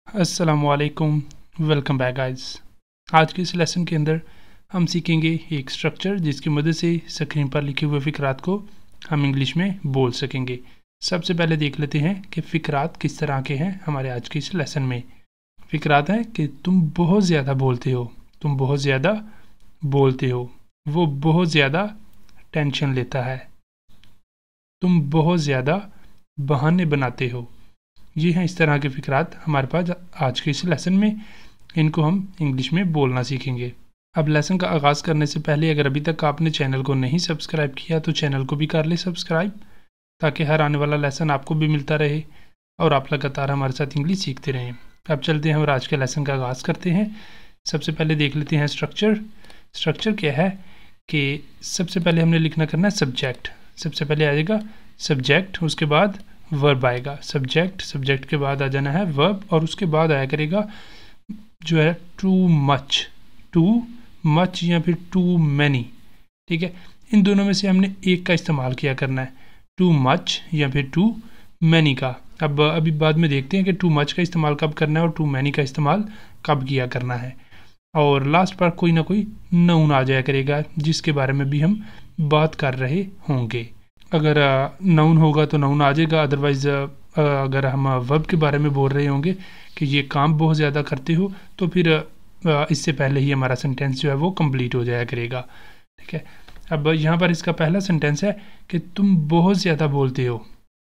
अस्सलामुअलैकुम, welcome back guys. आज के इस लेसन के अंदर हम सीखेंगे एक स्ट्रक्चर जिसकी मदद से स्क्रीन पर लिखे हुए फ़िक्रात को हम इंग्लिश में बोल सकेंगे। सबसे पहले देख लेते हैं कि फ़िक्रात किस तरह के हैं हमारे आज के इस लेसन में। फ़िक्रात हैं कि तुम बहुत ज़्यादा बोलते हो, तुम बहुत ज़्यादा बोलते हो, वो बहुत ज़्यादा टेंशन लेता है, तुम बहुत ज़्यादा बहाने बनाते हो। ये हैं इस तरह के फ़िक्रात हमारे पास आज के इस लेसन में। इनको हम इंग्लिश में बोलना सीखेंगे। अब लेसन का आगाज़ करने से पहले अगर अभी तक आपने चैनल को नहीं सब्सक्राइब किया तो चैनल को भी कर ले सब्सक्राइब, ताकि हर आने वाला लेसन आपको भी मिलता रहे और आप लगातार हमारे साथ इंग्लिश सीखते रहें। अब चलते हैं और आज के लेसन का आगाज़ करते हैं। सबसे पहले देख लेते हैं स्ट्रक्चर। स्ट्रक्चर क्या है कि सबसे पहले हमने लिखना करना है सब्जेक्ट। सबसे पहले आ जाएगा सब्जेक्ट, उसके बाद वर्ब आएगा। सब्जेक्ट, सब्जेक्ट के बाद आ जाना है वर्ब और उसके बाद आया करेगा जो है टू मच या फिर टू मैनी। ठीक है, इन दोनों में से हमने एक का इस्तेमाल किया करना है, टू मच या फिर टू मैनी का। अब अभी बाद में देखते हैं कि टू मच का इस्तेमाल कब करना है और टू मैनी का इस्तेमाल कब किया करना है। और लास्ट पर कोई ना कोई नाउन आ जाया करेगा जिसके बारे में भी हम बात कर रहे होंगे। अगर नाउन होगा तो नाउन आ जाएगा, अदरवाइज़ अगर हम वर्ब के बारे में बोल रहे होंगे कि ये काम बहुत ज़्यादा करते हो तो फिर इससे पहले ही हमारा सेंटेंस जो है वो कंप्लीट हो जाया करेगा। ठीक है, अब यहाँ पर इसका पहला सेंटेंस है कि तुम बहुत ज़्यादा बोलते हो,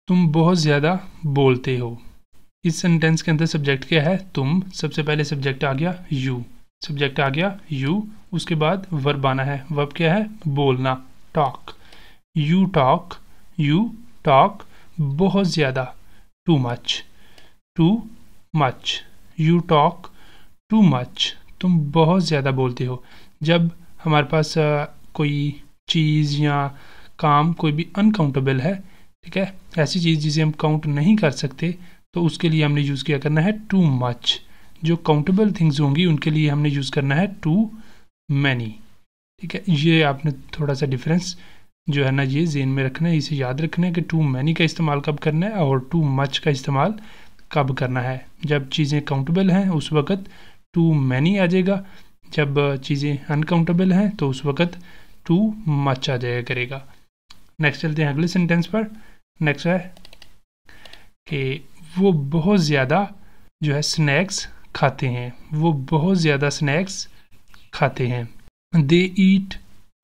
तुम बहुत ज़्यादा बोलते हो। इस सेंटेंस के अंदर सब्जेक्ट क्या है? तुम। सबसे पहले सब्जेक्ट आ गया यू, सब्जेक्ट आ गया यू, उसके बाद वर्ब आना है। वर्ब क्या है? बोलना, टॉक। यू टॉक बहुत ज़्यादा, too much. You talk too much, तुम बहुत ज़्यादा बोलते हो। जब हमारे पास कोई चीज़ या काम कोई भी अनकाउंटेबल है, ठीक है, ऐसी चीज़ जिसे हम काउंट नहीं कर सकते, तो उसके लिए हमने यूज़ किया करना है टू मच। जो काउंटेबल थिंग्स होंगी उनके लिए हमने यूज़ करना है टू मैनी। ठीक है, ये आपने थोड़ा सा डिफरेंस जो है ना ये ज़हन में रखना है, इसे याद रखना है कि टू मैनी का इस्तेमाल कब करना है और टू मच का इस्तेमाल कब करना है। जब चीज़ें काउंटेबल हैं उस वक़्त टू मैनी आ जाएगा, जब चीज़ें अनकाउंटेबल हैं तो उस वक़्त टू मच आ जाया करेगा। नेक्स्ट चलते हैं अगले सेंटेंस पर। नेक्स्ट है कि वो बहुत ज़्यादा जो है स्नैक्स खाते हैं, वो बहुत ज़्यादा स्नैक्स खाते हैं। They eat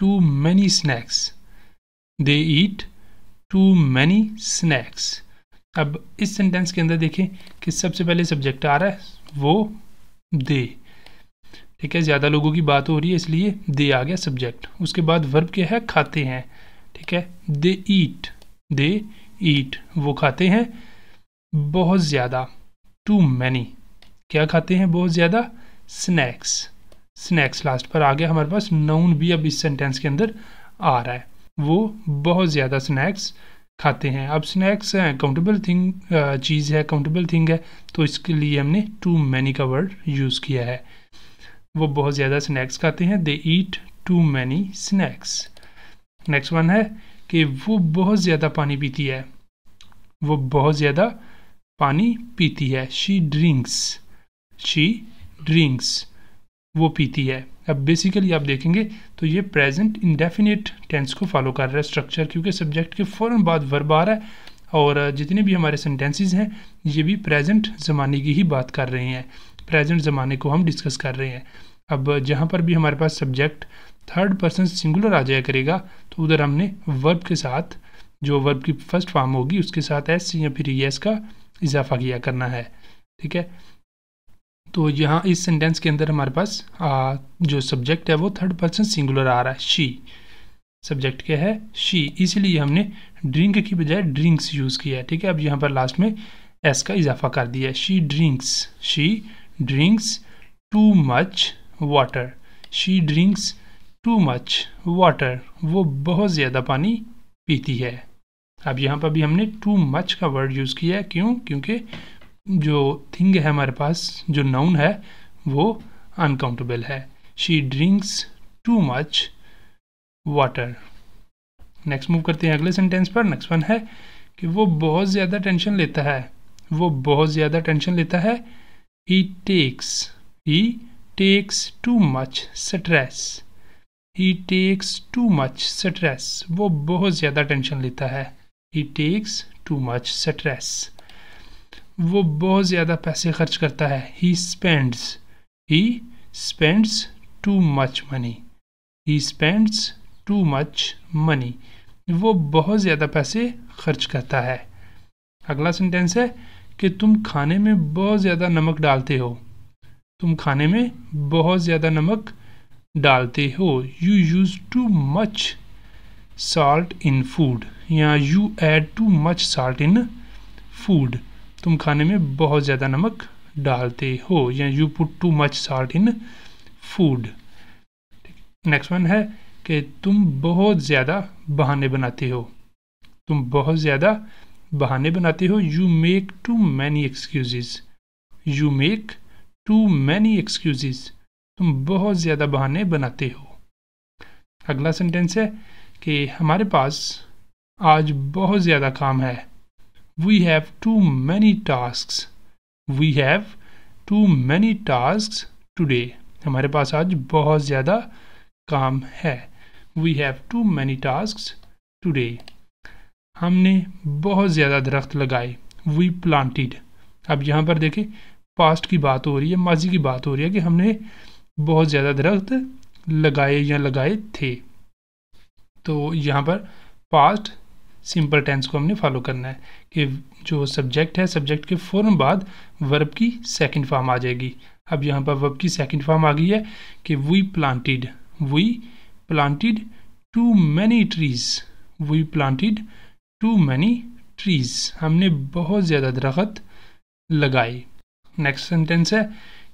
too many snacks, they eat too many snacks. अब इस सेंटेंस के अंदर देखें कि सबसे पहले सब्जेक्ट आ रहा है वो दे। ठीक है, ज़्यादा लोगों की बात हो रही है इसलिए दे आ गया सब्जेक्ट। उसके बाद वर्ब क्या है? खाते हैं। ठीक है, दे ईट वो खाते हैं बहुत ज़्यादा, टू मैनी क्या खाते हैं? बहुत ज़्यादा, स्नैक्स लास्ट पर आ गया हमारे पास। नाउन भी अब इस सेंटेंस के अंदर आ रहा है, वो बहुत ज़्यादा स्नैक्स खाते हैं। अब स्नैक्स काउंटेबल थिंग चीज़ है, काउंटेबल थिंग है, तो इसके लिए हमने टू मैनी का वर्ड यूज़ किया है। वो बहुत ज़्यादा स्नैक्स खाते हैं, they eat too many snacks. Next one है कि वो बहुत ज़्यादा पानी पीती है, वो बहुत ज़्यादा पानी पीती है। शी ड्रिंक्स वो पीती है। अब बेसिकली आप देखेंगे तो ये प्रेजेंट इंडेफिनिट टेंस को फॉलो कर रहा है स्ट्रक्चर, क्योंकि सब्जेक्ट के फ़ौरन बाद वर्ब आ रहा है और जितने भी हमारे सेंटेंसेस हैं ये भी प्रेजेंट ज़माने की ही बात कर रहे हैं, प्रेजेंट ज़माने को हम डिस्कस कर रहे हैं। अब जहाँ पर भी हमारे पास सब्जेक्ट थर्ड पर्सन सिंगुलर आ जाया करेगा तो उधर हमने वर्ब के साथ, जो वर्ब की फर्स्ट फॉर्म होगी उसके साथ एस या फिर एस का इजाफा किया करना है। ठीक है, तो यहाँ इस सेंटेंस के अंदर हमारे पास जो सब्जेक्ट है वो थर्ड पर्सन सिंगुलर आ रहा है, शी। सब्जेक्ट क्या है? शी, इसलिए हमने ड्रिंक की बजाय ड्रिंक्स यूज़ किया है। ठीक है, अब यहाँ पर लास्ट में एस का इजाफा कर दिया है। She drinks too much water, she drinks too much water, वो बहुत ज़्यादा पानी पीती है। अब यहाँ पर भी हमने टू मच का वर्ड यूज़ किया है, क्यों? क्योंकि जो थिंग है हमारे पास, जो नाउन है वो अनकाउंटेबल है। She drinks too much water. Next move करते हैं अगले सेंटेंस पर। नेक्स्ट वन है कि वो बहुत ज़्यादा टेंशन लेता है, वो बहुत ज़्यादा टेंशन लेता है he takes too much stress, he takes too much stress, वो बहुत ज़्यादा टेंशन लेता है, he takes too much stress, वो बहुत ज़्यादा पैसे खर्च करता है, he spends too much money, he spends too much money, वो बहुत ज़्यादा पैसे खर्च करता है। अगला सेंटेंस है कि तुम खाने में बहुत ज़्यादा नमक डालते हो, तुम खाने में बहुत ज़्यादा नमक डालते हो, you use too much salt in food, या you add too much salt in food, तुम खाने में बहुत ज़्यादा नमक डालते हो, या you put too much salt in food. Next one है कि तुम बहुत ज़्यादा बहाने बनाते हो, तुम बहुत ज़्यादा बहाने बनाते हो, you make too many excuses, you make too many excuses, तुम बहुत ज़्यादा बहाने बनाते हो। अगला सेंटेंस है कि हमारे पास आज बहुत ज़्यादा काम है, we have too many tasks, we have too many tasks today, हमारे पास आज बहुत ज़्यादा काम है, we have too many tasks today. हमने बहुत ज़्यादा दरख्त लगाए, वी प्लांटेड, अब यहाँ पर देखें पास्ट की बात हो रही है, माजी की बात हो रही है कि हमने बहुत ज़्यादा दरख्त लगाए या लगाए थे, तो यहाँ पर पास्ट सिंपल टेंस को हमने फॉलो करना है कि जो सब्जेक्ट है, सब्जेक्ट के फ़ौरन बाद वर्ब की सेकंड फॉर्म आ जाएगी। अब यहाँ पर वर्ब की सेकंड फॉर्म आ गई है कि we planted too many trees, we planted too many trees, हमने बहुत ज़्यादा दरख्त लगाए। नेक्स्ट सेंटेंस है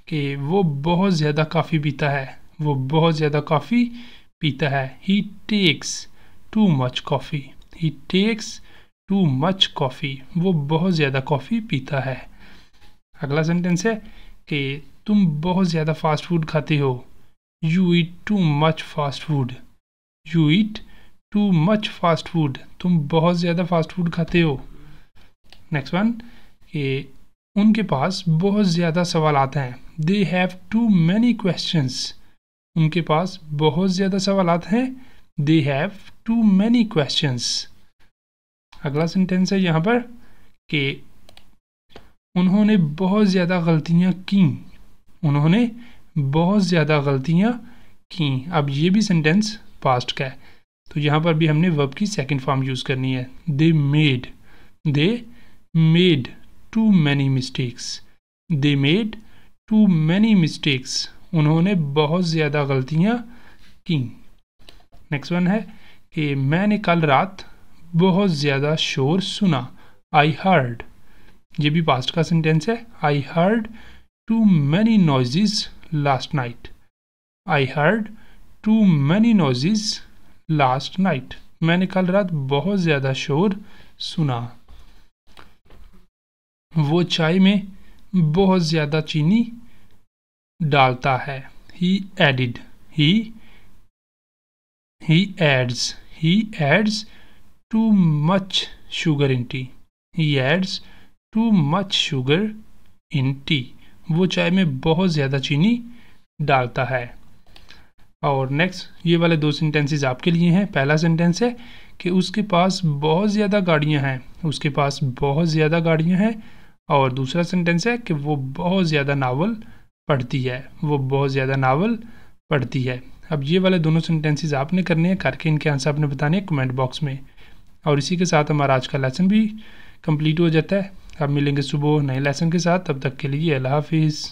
कि वो बहुत ज़्यादा कॉफ़ी पीता है, वो बहुत ज़्यादा कॉफ़ी पीता है, ही टेक्स टू मच कॉफ़ी, ही टेक्स टू मच कॉफ़ी, वो बहुत ज़्यादा कॉफ़ी पीता है। अगला सेंटेंस है कि तुम बहुत ज़्यादा फास्ट फूड खाते हो, you eat too much fast food, you eat too much fast food, तुम बहुत ज़्यादा फास्ट फूड खाते हो। नेक्स्ट वन कि उनके पास बहुत ज़्यादा सवालात हैं, they have too many questions, उनके पास बहुत ज़्यादा सवालात हैं, they have too many questions. अगला सेंटेंस है यहाँ पर कि उन्होंने बहुत ज़्यादा गलतियाँ की, उन्होंने बहुत ज़्यादा गलतियाँ की। अब ये भी सेंटेंस पास्ट का है, तो यहाँ पर भी हमने वर्ब की सेकंड फॉर्म यूज़ करनी है, they made too many mistakes, they made too many mistakes, उन्होंने बहुत ज़्यादा गलतियाँ की। नेक्स्ट वन है कि मैंने कल रात बहुत ज़्यादा शोर सुना, आई हर्ड, ये भी पास्ट का सेंटेंस है, I heard too many noises last night, I heard too many noises last night, मैंने कल रात बहुत ज़्यादा शोर सुना। वो चाय में बहुत ज़्यादा चीनी डालता है, he adds too much sugar in tea, he adds too much sugar in tea, वो चाय में बहुत ज़्यादा चीनी डालता है। और नेक्स्ट ये वाले दो सेंटेंसेस आपके लिए हैं। पहला सेंटेंस है कि उसके पास बहुत ज़्यादा गाड़ियाँ हैं, उसके पास बहुत ज़्यादा गाड़ियाँ हैं, और दूसरा सेंटेंस है कि वो बहुत ज़्यादा नावल पढ़ती है, वो बहुत ज़्यादा नावल पढ़ती है। अब ये वाले दोनों सेंटेंसेस आपने करने हैं, करके इनके आंसर आपने बताने हैं कमेंट बॉक्स में। और इसी के साथ हमारा आज का लेसन भी कंप्लीट हो जाता है। अब मिलेंगे सुबह नए लेसन के साथ, तब तक के लिए अल्लाह हाफिज़।